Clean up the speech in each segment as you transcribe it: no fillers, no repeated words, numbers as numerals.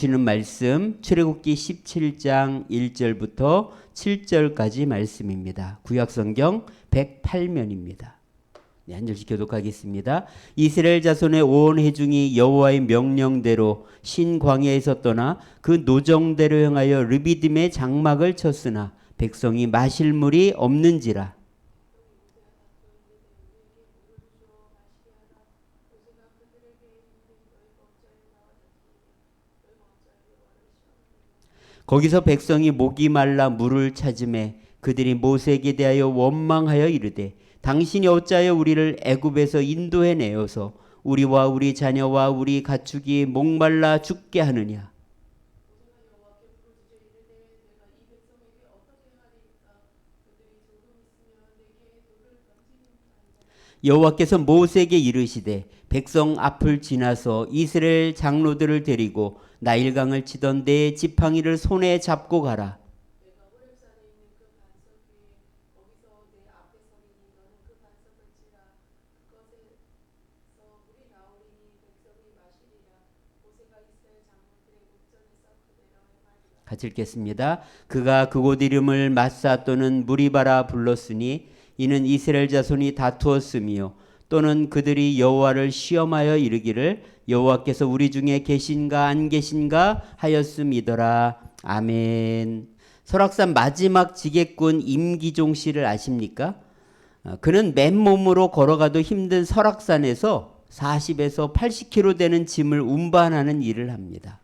주시는 말씀 출애굽기 17장 1절부터 7절까지 말씀입니다. 구약성경 108면입니다. 네, 한 절씩 교독하겠습니다. 이스라엘 자손의 온 회중이 여호와의 명령대로 신광야에서 떠나 그 노정대로 행하여 르비딤의 장막을 쳤으나 백성이 마실 물이 없는지라. 거기서 백성이 목이 말라 물을 찾으매 그들이 모세에게 대하여 원망하여 이르되 당신이 어찌하여 우리를 애굽에서 인도해 내어서 우리와 우리 자녀와 우리 가축이 목말라 죽게 하느냐. 여호와께서 모세에게 이르시되 백성 앞을 지나서 이스라엘 장로들을 데리고 나일강을 치던 네 지팡이를 손에 잡고 가라. 같이 읽겠습니다. 그가 그곳 이름을 마사 또는 무리바라 불렀으니 이는 이스라엘 자손이 다투었으며 또는 그들이 여호와를 시험하여 이르기를 여호와께서 우리 중에 계신가 안 계신가 하였음이더라. 아멘. 설악산 마지막 지게꾼 임기종 씨를 아십니까? 그는 맨몸으로 걸어가도 힘든 설악산에서 40에서 80kg 되는 짐을 운반하는 일을 합니다.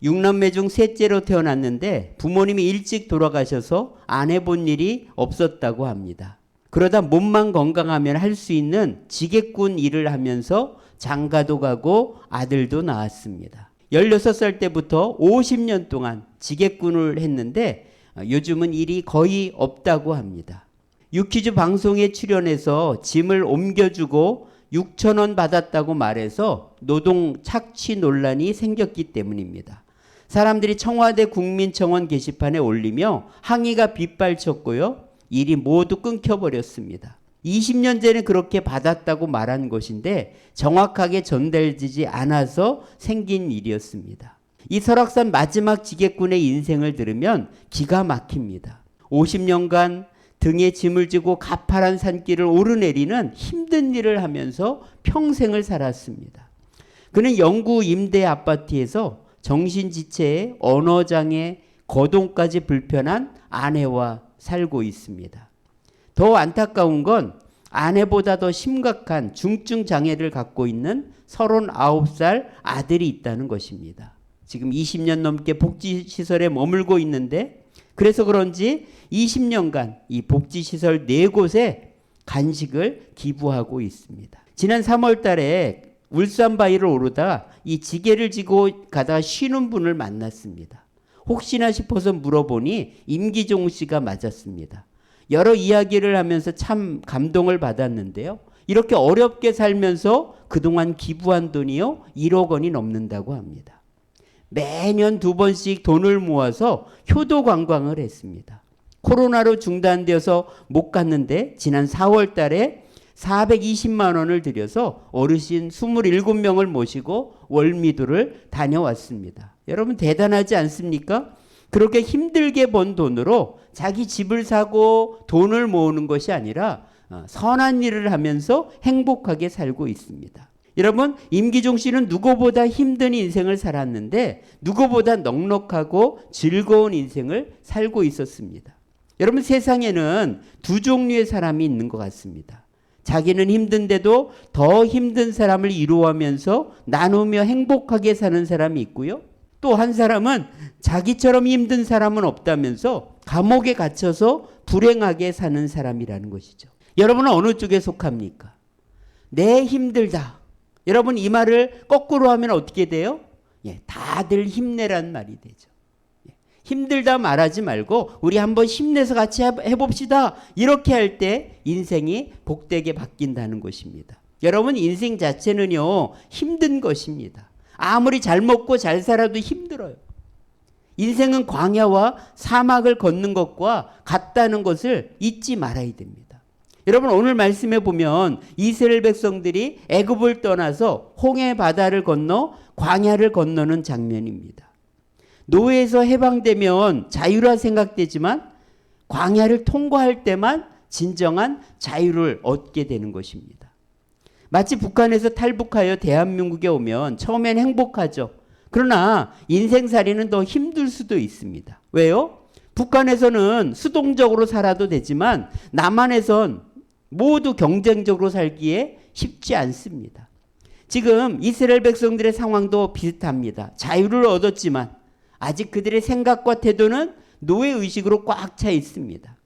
6남매 중 셋째로 태어났는데 부모님이 일찍 돌아가셔서 안 해본 일이 없었다고 합니다. 그러다 몸만 건강하면 할 수 있는 지게꾼 일을 하면서 장가도 가고 아들도 낳았습니다. 16살 때부터 50년 동안 지게꾼을 했는데 요즘은 일이 거의 없다고 합니다. 유퀴즈 방송에 출연해서 짐을 옮겨주고 6,000원 받았다고 말해서 노동 착취 논란이 생겼기 때문입니다. 사람들이 청와대 국민청원 게시판에 올리며 항의가 빗발쳤고요. 일이 모두 끊겨버렸습니다. 20년 전에 그렇게 받았다고 말한 것인데 정확하게 전달되지 않아서 생긴 일이었습니다. 이 설악산 마지막 지게꾼의 인생을 들으면 기가 막힙니다. 50년간 등에 짐을 지고 가파른 산길을 오르내리는 힘든 일을 하면서 평생을 살았습니다. 그는 영구 임대 아파트에서 정신지체에 언어장애, 거동까지 불편한 아내와 살고 있습니다. 더 안타까운 건 아내보다 더 심각한 중증 장애를 갖고 있는 39살 아들이 있다는 것입니다. 지금 20년 넘게 복지시설에 머물고 있는데 그래서 그런지 20년간 이 복지시설 4곳에 간식을 기부하고 있습니다. 지난 3월 달에 울산 바위를 오르다 이 지게를 지고 가다가 쉬는 분을 만났습니다. 혹시나 싶어서 물어보니 임기종 씨가 맞았습니다. 여러 이야기를 하면서 참 감동을 받았는데요. 이렇게 어렵게 살면서 그동안 기부한 돈이요 1억 원이 넘는다고 합니다. 매년 2번씩 돈을 모아서 효도 관광을 했습니다. 코로나로 중단되어서 못 갔는데 지난 4월 달에 420만 원을 들여서 어르신 27명을 모시고 월미도를 다녀왔습니다. 여러분 대단하지 않습니까? 그렇게 힘들게 번 돈으로 자기 집을 사고 돈을 모으는 것이 아니라 선한 일을 하면서 행복하게 살고 있습니다. 여러분 임기종 씨는 누구보다 힘든 인생을 살았는데 누구보다 넉넉하고 즐거운 인생을 살고 있었습니다. 여러분 세상에는 두 종류의 사람이 있는 것 같습니다. 자기는 힘든데도 더 힘든 사람을 위로하면서 나누며 행복하게 사는 사람이 있고요. 또 한 사람은 자기처럼 힘든 사람은 없다면서 감옥에 갇혀서 불행하게 사는 사람이라는 것이죠. 여러분은 어느 쪽에 속합니까? 내 힘들다. 여러분 이 말을 거꾸로 하면 어떻게 돼요? 다들 힘내란 말이 되죠. 힘들다 말하지 말고 우리 한번 힘내서 같이 해봅시다. 이렇게 할 때 인생이 복되게 바뀐다는 것입니다. 여러분 인생 자체는요 힘든 것입니다. 아무리 잘 먹고 잘 살아도 힘들어요. 인생은 광야와 사막을 걷는 것과 같다는 것을 잊지 말아야 됩니다. 여러분 오늘 말씀에 보면 이스라엘 백성들이 애굽을 떠나서 홍해 바다를 건너 광야를 건너는 장면입니다. 노예에서 해방되면 자유라 생각되지만 광야를 통과할 때만 진정한 자유를 얻게 되는 것입니다. 마치 북한에서 탈북하여 대한민국에 오면 처음엔 행복하죠. 그러나 인생살이는 더 힘들 수도 있습니다. 왜요? 북한에서는 수동적으로 살아도 되지만 남한에선 모두 경쟁적으로 살기에 쉽지 않습니다. 지금 이스라엘 백성들의 상황도 비슷합니다. 자유를 얻었지만 아직 그들의 생각과 태도는 노예의식으로 꽉 차 있습니다.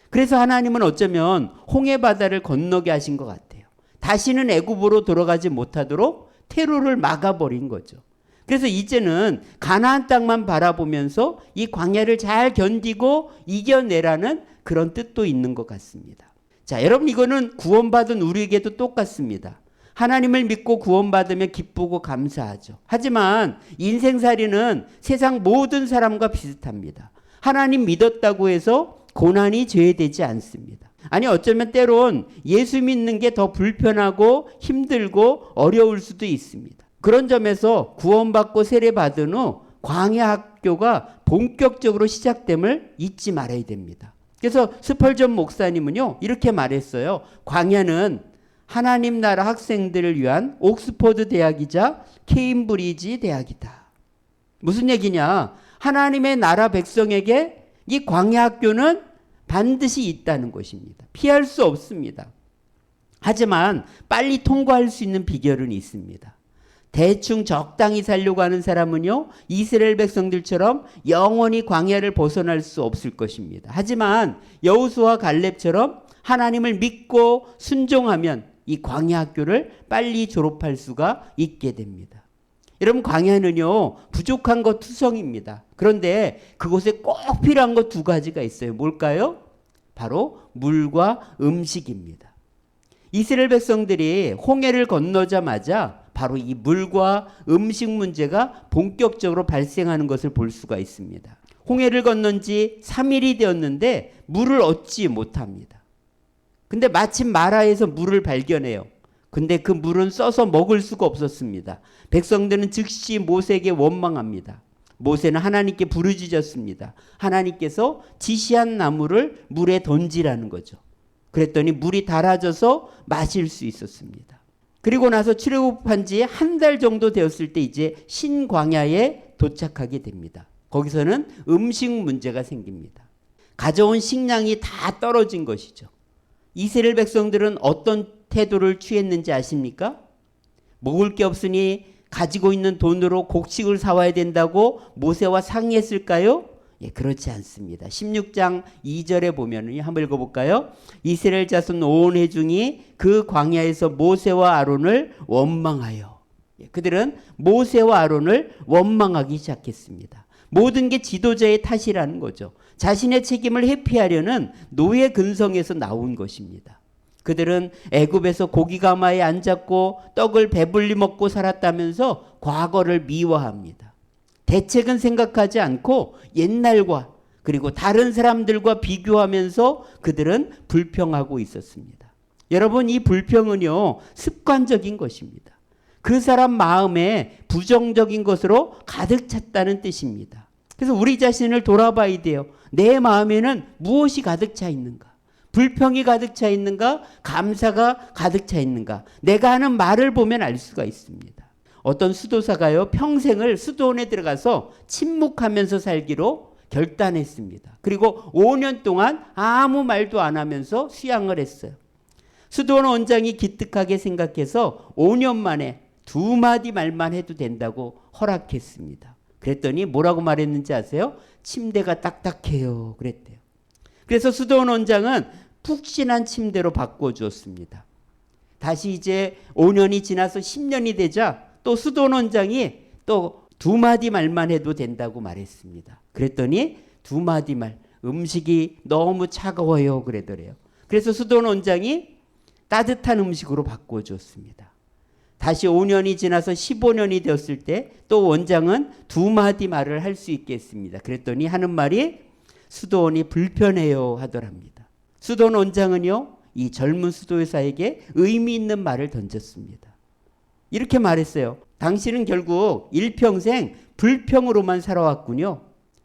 그래서 하나님은 어쩌면 홍해바다를 건너게 하신 것 같아요. 다시는 애굽으로 돌아가지 못하도록 테로를 막아버린 거죠. 그래서 이제는 가나안 땅만 바라보면서 이 광야를 잘 견디고 이겨내라는 그런 뜻도 있는 것 같습니다. 자, 여러분, 이거는 구원받은 우리에게도 똑같습니다. 하나님을 믿고 구원받으면 기쁘고 감사하죠. 하지만 인생살이는 세상 모든 사람과 비슷합니다. 하나님 믿었다고 해서 고난이 죄되지 않습니다. 아니, 어쩌면 때론 예수 믿는 게 더 불편하고 힘들고 어려울 수도 있습니다. 그런 점에서 구원받고 세례받은 후 광야 학교가 본격적으로 시작됨을 잊지 말아야 됩니다. 그래서 스펄전 목사님은요, 이렇게 말했어요. 광야는 하나님 나라 학생들을 위한 옥스퍼드 대학이자 케임브리지 대학이다. 무슨 얘기냐? 하나님의 나라 백성에게 이 광야 학교는 반드시 있다는 것입니다. 피할 수 없습니다. 하지만 빨리 통과할 수 있는 비결은 있습니다. 대충 적당히 살려고 하는 사람은요, 이스라엘 백성들처럼 영원히 광야를 벗어날 수 없을 것입니다. 하지만 여호수아와 갈렙처럼 하나님을 믿고 순종하면 이 광야 학교를 빨리 졸업할 수가 있게 됩니다. 여러분, 광야는요, 부족한 것 투성입니다. 그런데 그곳에 꼭 필요한 것 두 가지가 있어요. 뭘까요? 바로 물과 음식입니다. 이스라엘 백성들이 홍해를 건너자마자 바로 이 물과 음식 문제가 본격적으로 발생하는 것을 볼 수가 있습니다. 홍해를 건넌 지 3일이 되었는데 물을 얻지 못합니다. 근데 마침 마라에서 물을 발견해요. 근데 그 물은 써서 먹을 수가 없었습니다. 백성들은 즉시 모세에게 원망합니다. 모세는 하나님께 부르짖었습니다. 하나님께서 지시한 나무를 물에 던지라는 거죠. 그랬더니 물이 달아져서 마실 수 있었습니다. 그리고 나서 출애굽한 지 한 달 정도 되었을 때 이제 신광야에 도착하게 됩니다. 거기서는 음식 문제가 생깁니다. 가져온 식량이 다 떨어진 것이죠. 이스라엘 백성들은 어떤 태도를 취했는지 아십니까? 먹을 게 없으니 가지고 있는 돈으로 곡식을 사와야 된다고 모세와 상의했을까요? 예, 그렇지 않습니다. 16장 2절에 보면은 한번 읽어볼까요? 이스라엘 자손 온 회중이 그 광야에서 모세와 아론을 원망하여, 그들은 모세와 아론을 원망하기 시작했습니다. 모든 게 지도자의 탓이라는 거죠. 자신의 책임을 회피하려는 노예 근성에서 나온 것입니다. 그들은 애굽에서 고기가마에 앉았고 떡을 배불리 먹고 살았다면서 과거를 미화합니다. 대책은 생각하지 않고 옛날과 그리고 다른 사람들과 비교하면서 그들은 불평하고 있었습니다. 여러분, 이 불평은요, 습관적인 것입니다. 그 사람 마음에 부정적인 것으로 가득 찼다는 뜻입니다. 그래서 우리 자신을 돌아봐야 돼요. 내 마음에는 무엇이 가득 차 있는가? 불평이 가득 차 있는가? 감사가 가득 차 있는가? 내가 하는 말을 보면 알 수가 있습니다. 어떤 수도사가요, 평생을 수도원에 들어가서 침묵하면서 살기로 결단했습니다. 그리고 5년 동안 아무 말도 안 하면서 수양을 했어요. 수도원 원장이 기특하게 생각해서 5년 만에 2마디 말만 해도 된다고 허락했습니다. 그랬더니 뭐라고 말했는지 아세요? 침대가 딱딱해요. 그랬대요. 그래서 수도원 원장은 푹신한 침대로 바꿔주었습니다. 다시 이제 5년이 지나서 10년이 되자 또 수도원 원장이 또 2마디 말만 해도 된다고 말했습니다. 그랬더니 2마디 말, 음식이 너무 차가워요. 그러더래요. 그래서 수도원 원장이 따뜻한 음식으로 바꿔주었습니다. 다시 5년이 지나서 15년이 되었을 때 또 원장은 2마디 말을 할 수 있게 했습니다. 그랬더니 하는 말이 수도원이 불편해요 하더랍니다. 수도원 원장은요, 이 젊은 수도사에게 의미 있는 말을 던졌습니다. 이렇게 말했어요. 당신은 결국 일평생 불평으로만 살아왔군요.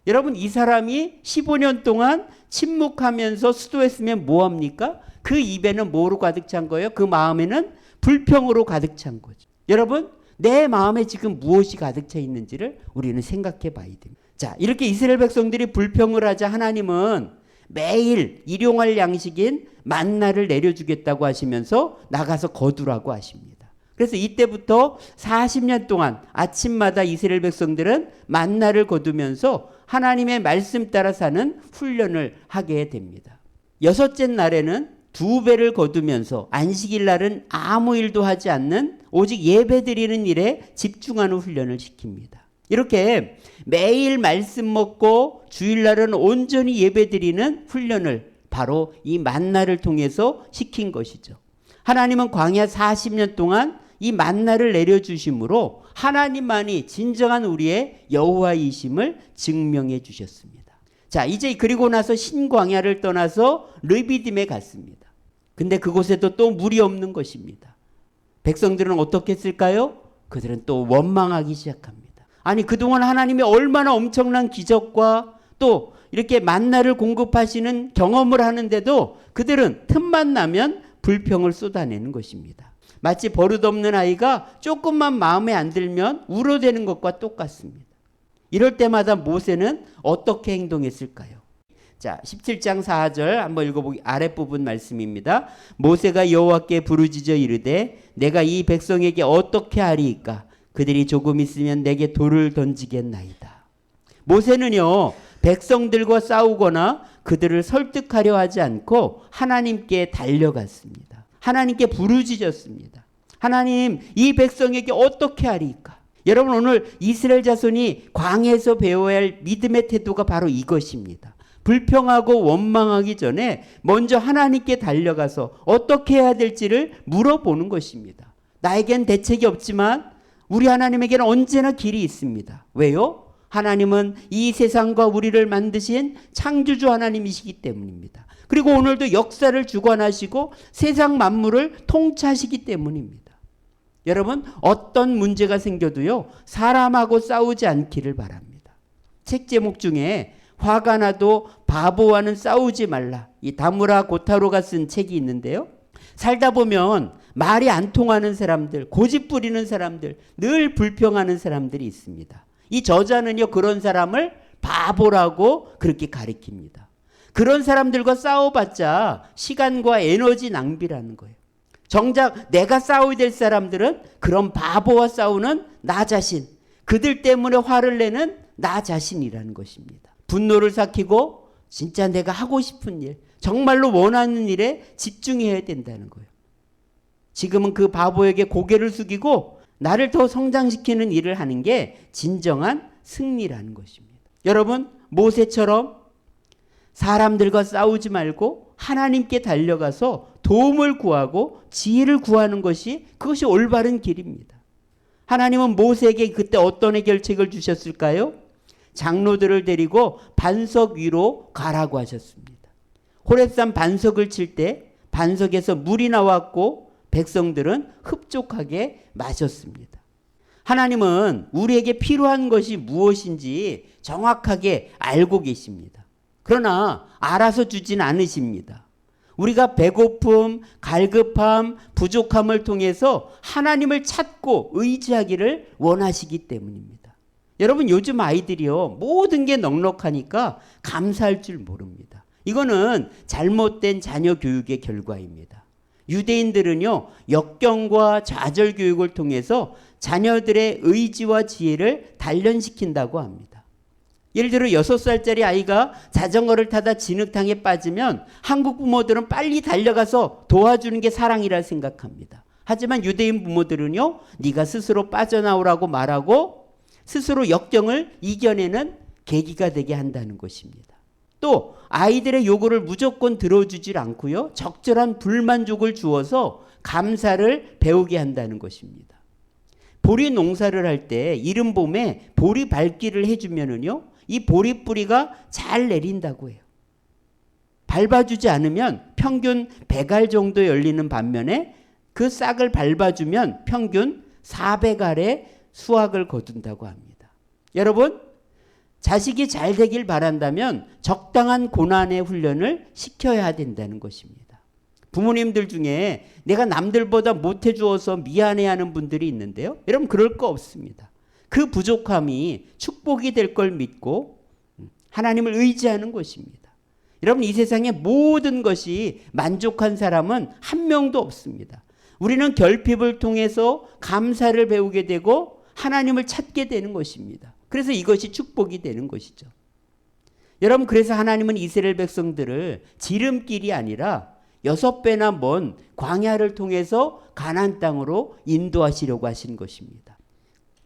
여러분, 이 사람이 15년 동안 침묵하면서 수도했으면 뭐합니까? 그 입에는 뭐로 가득 찬 거예요? 그 마음에는 불평으로 가득 찬 거죠. 여러분, 내 마음에 지금 무엇이 가득 차 있는지를 우리는 생각해 봐야 됩니다. 자, 이렇게 이스라엘 백성들이 불평을 하자 하나님은 매일 일용할 양식인 만나를 내려주겠다고 하시면서 나가서 거두라고 하십니다. 그래서 이때부터 40년 동안 아침마다 이스라엘 백성들은 만나를 거두면서 하나님의 말씀 따라 사는 훈련을 하게 됩니다. 여섯째 날에는 2배를 거두면서 안식일 날은 아무 일도 하지 않는 오직 예배드리는 일에 집중하는 훈련을 시킵니다. 이렇게 매일 말씀 먹고 주일날은 온전히 예배드리는 훈련을 바로 이 만나를 통해서 시킨 것이죠. 하나님은 광야 40년 동안 이 만나를 내려주심으로 하나님만이 진정한 우리의 여호와이심을 증명해 주셨습니다. 자, 이제 그리고 나서 신광야를 떠나서 르비딤에 갔습니다. 근데 그곳에도 또 물이 없는 것입니다. 백성들은 어떻게 했을까요? 그들은 또 원망하기 시작합니다. 아니, 그동안 하나님이 얼마나 엄청난 기적과 또 이렇게 만나를 공급하시는 경험을 하는데도 그들은 틈만 나면 불평을 쏟아내는 것입니다. 마치 버릇없는 아이가 조금만 마음에 안 들면 울어대는 것과 똑같습니다. 이럴 때마다 모세는 어떻게 행동했을까요? 자, 17장 4절 한번 읽어보기. 아랫부분 말씀입니다. 모세가 여호와께 부르짖어 이르되 내가 이 백성에게 어떻게 하리이까? 그들이 조금 있으면 내게 돌을 던지겠나이다. 모세는요, 백성들과 싸우거나 그들을 설득하려 하지 않고 하나님께 달려갔습니다. 하나님께 부르짖었습니다. 하나님, 이 백성에게 어떻게 하리이까? 여러분, 오늘 이스라엘 자손이 광야에서 배워야 할 믿음의 태도가 바로 이것입니다. 불평하고 원망하기 전에 먼저 하나님께 달려가서 어떻게 해야 될지를 물어보는 것입니다. 나에겐 대책이 없지만 우리 하나님에게는 언제나 길이 있습니다. 왜요? 하나님은 이 세상과 우리를 만드신 창조주 하나님이시기 때문입니다. 그리고 오늘도 역사를 주관하시고 세상 만물을 통치하시기 때문입니다. 여러분, 어떤 문제가 생겨도요, 사람하고 싸우지 않기를 바랍니다. 책 제목 중에 화가 나도 바보와는 싸우지 말라, 이 다무라 고타로가 쓴 책이 있는데요. 살다 보면 말이 안 통하는 사람들, 고집 부리는 사람들, 늘 불평하는 사람들이 있습니다. 이 저자는요, 그런 사람을 바보라고 그렇게 가리킵니다. 그런 사람들과 싸워봤자 시간과 에너지 낭비라는 거예요. 정작 내가 싸워야 될 사람들은 그런 바보와 싸우는 나 자신, 그들 때문에 화를 내는 나 자신이라는 것입니다. 분노를 삭히고 진짜 내가 하고 싶은 일, 정말로 원하는 일에 집중해야 된다는 거예요. 지금은 그 바보에게 고개를 숙이고 나를 더 성장시키는 일을 하는 게 진정한 승리라는 것입니다. 여러분, 모세처럼 사람들과 싸우지 말고 하나님께 달려가서 도움을 구하고 지혜를 구하는 것이, 그것이 올바른 길입니다. 하나님은 모세에게 그때 어떤 해결책을 주셨을까요? 장로들을 데리고 반석 위로 가라고 하셨습니다. 호렙산 반석을 칠 때 반석에서 물이 나왔고 백성들은 흡족하게 마셨습니다. 하나님은 우리에게 필요한 것이 무엇인지 정확하게 알고 계십니다. 그러나 알아서 주진 않으십니다. 우리가 배고픔, 갈급함, 부족함을 통해서 하나님을 찾고 의지하기를 원하시기 때문입니다. 여러분, 요즘 아이들이요, 모든 게 넉넉하니까 감사할 줄 모릅니다. 이거는 잘못된 자녀 교육의 결과입니다. 유대인들은요, 역경과 좌절 교육을 통해서 자녀들의 의지와 지혜를 단련시킨다고 합니다. 예를 들어 6살짜리 아이가 자전거를 타다 진흙탕에 빠지면 한국 부모들은 빨리 달려가서 도와주는 게 사랑이라 생각합니다. 하지만 유대인 부모들은요, 네가 스스로 빠져나오라고 말하고 스스로 역경을 이겨내는 계기가 되게 한다는 것입니다. 또 아이들의 요구를 무조건 들어주질 않고요, 적절한 불만족을 주어서 감사를 배우게 한다는 것입니다. 보리 농사를 할 때 이른 봄에 보리 밟기를 해주면은요, 이 보리 뿌리가 잘 내린다고 해요. 밟아주지 않으면 평균 100알 정도 열리는 반면에 그 싹을 밟아주면 평균 400알의 수확을 거둔다고 합니다. 여러분, 자식이 잘 되길 바란다면 적당한 고난의 훈련을 시켜야 된다는 것입니다. 부모님들 중에 내가 남들보다 못해 주어서 미안해하는 분들이 있는데요. 여러분, 그럴 거 없습니다. 그 부족함이 축복이 될 걸 믿고 하나님을 의지하는 것입니다. 여러분, 이 세상의 모든 것이 만족한 사람은 한 명도 없습니다. 우리는 결핍을 통해서 감사를 배우게 되고 하나님을 찾게 되는 것입니다. 그래서 이것이 축복이 되는 것이죠. 여러분, 그래서 하나님은 이스라엘 백성들을 지름길이 아니라 6배나 먼 광야를 통해서 가나안 땅으로 인도하시려고 하신 것입니다.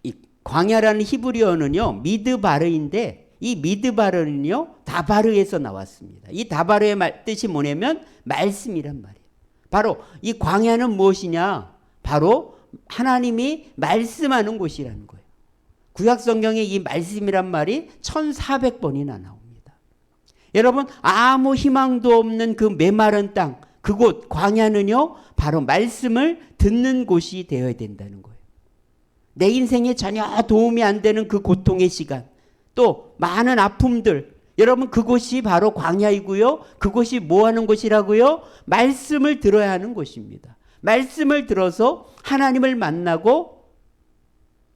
이 광야라는 히브리어는요, 미드바르인데 이 미드바르는요, 다바르에서 나왔습니다. 이 다바르의 뜻이 뭐냐면 말씀이란 말이에요. 바로 이 광야는 무엇이냐? 바로 하나님이 말씀하는 곳이라는 거예요. 구약 성경에 이 말씀이란 말이 1400번이나 나옵니다. 여러분, 아무 희망도 없는 그 메마른 땅, 그곳 광야는요, 바로 말씀을 듣는 곳이 되어야 된다는 거예요. 내 인생에 전혀 도움이 안 되는 그 고통의 시간, 또 많은 아픔들, 여러분, 그곳이 바로 광야이고요. 그곳이 뭐 하는 곳이라고요? 말씀을 들어야 하는 곳입니다. 말씀을 들어서 하나님을 만나고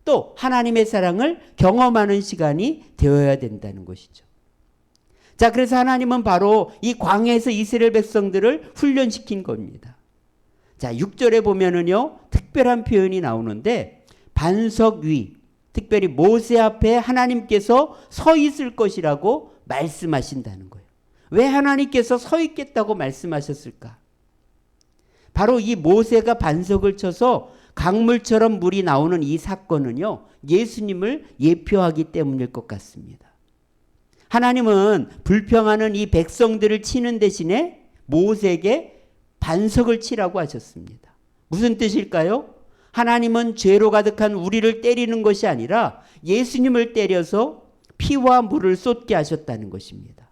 또 하나님의 사랑을 경험하는 시간이 되어야 된다는 것이죠. 자, 그래서 하나님은 바로 이 광야에서 이스라엘 백성들을 훈련시킨 겁니다. 자, 6절에 보면은요, 특별한 표현이 나오는데 반석 위, 특별히 모세 앞에 하나님께서 서 있을 것이라고 말씀하신다는 거예요. 왜 하나님께서 서 있겠다고 말씀하셨을까? 바로 이 모세가 반석을 쳐서 강물처럼 물이 나오는 이 사건은요, 예수님을 예표하기 때문일 것 같습니다. 하나님은 불평하는 이 백성들을 치는 대신에 모세에게 반석을 치라고 하셨습니다. 무슨 뜻일까요? 하나님은 죄로 가득한 우리를 때리는 것이 아니라 예수님을 때려서 피와 물을 쏟게 하셨다는 것입니다.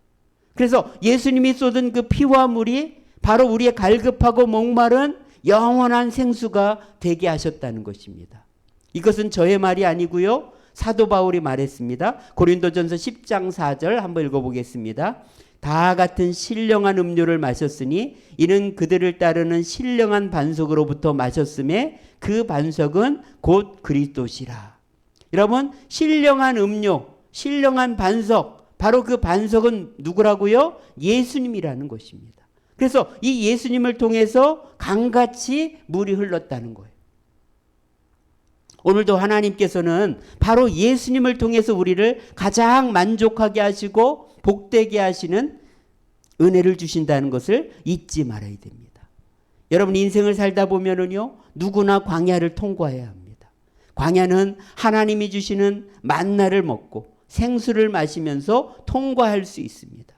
그래서 예수님이 쏟은 그 피와 물이 바로 우리의 갈급하고 목마른 영원한 생수가 되게 하셨다는 것입니다. 이것은 저의 말이 아니고요, 사도 바울이 말했습니다. 고린도전서 10장 4절 한번 읽어보겠습니다. 다 같은 신령한 음료를 마셨으니 이는 그들을 따르는 신령한 반석으로부터 마셨음에 그 반석은 곧 그리스도시라. 여러분, 신령한 음료, 신령한 반석, 바로 그 반석은 누구라고요? 예수님이라는 것입니다. 그래서 이 예수님을 통해서 강같이 물이 흘렀다는 거예요. 오늘도 하나님께서는 바로 예수님을 통해서 우리를 가장 만족하게 하시고 복되게 하시는 은혜를 주신다는 것을 잊지 말아야 됩니다. 여러분, 인생을 살다 보면은요, 누구나 광야를 통과해야 합니다. 광야는 하나님이 주시는 만나를 먹고 생수를 마시면서 통과할 수 있습니다.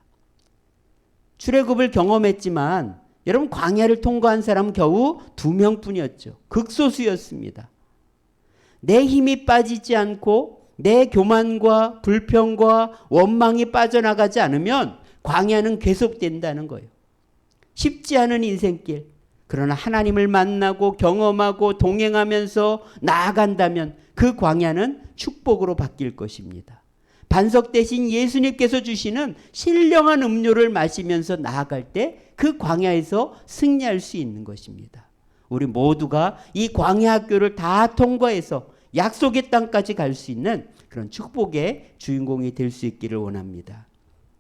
출애굽을 경험했지만 여러분, 광야를 통과한 사람은 겨우 2명뿐이었죠. 극소수였습니다. 내 힘이 빠지지 않고 내 교만과 불평과 원망이 빠져나가지 않으면 광야는 계속된다는 거예요. 쉽지 않은 인생길. 그러나 하나님을 만나고 경험하고 동행하면서 나아간다면 그 광야는 축복으로 바뀔 것입니다. 반석 대신 예수님께서 주시는 신령한 음료를 마시면서 나아갈 때 그 광야에서 승리할 수 있는 것입니다. 우리 모두가 이 광야 학교를 다 통과해서 약속의 땅까지 갈 수 있는 그런 축복의 주인공이 될 수 있기를 원합니다.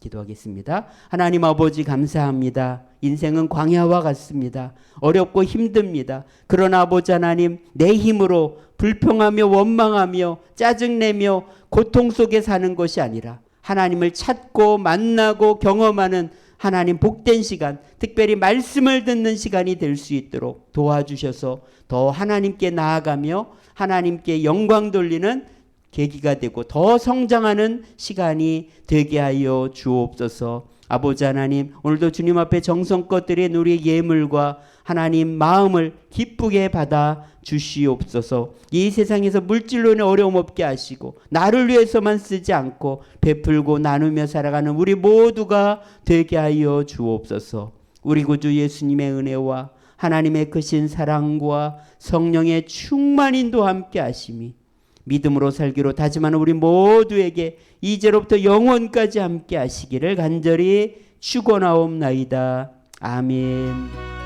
기도하겠습니다. 하나님 아버지, 감사합니다. 인생은 광야와 같습니다. 어렵고 힘듭니다. 그러나 아버지 하나님, 내 힘으로 불평하며 원망하며 짜증내며 고통 속에 사는 것이 아니라 하나님을 찾고 만나고 경험하는 하나님 복된 시간, 특별히 말씀을 듣는 시간이 될 수 있도록 도와주셔서 더 하나님께 나아가며 하나님께 영광 돌리는 계기가 되고 더 성장하는 시간이 되게 하여 주옵소서. 아버지 하나님, 오늘도 주님 앞에 정성껏 드린 우리의 예물과 하나님 마음을 기쁘게 받아 주시옵소서. 이 세상에서 물질로는 어려움 없게 하시고 나를 위해서만 쓰지 않고 베풀고 나누며 살아가는 우리 모두가 되게 하여 주옵소서. 우리 구주 예수님의 은혜와 하나님의 크신 사랑과 성령의 충만인도 함께 하심이 믿음으로 살기로 다짐하는 우리 모두에게 이제로부터 영원까지 함께 하시기를 간절히 축원하옵나이다. 아멘.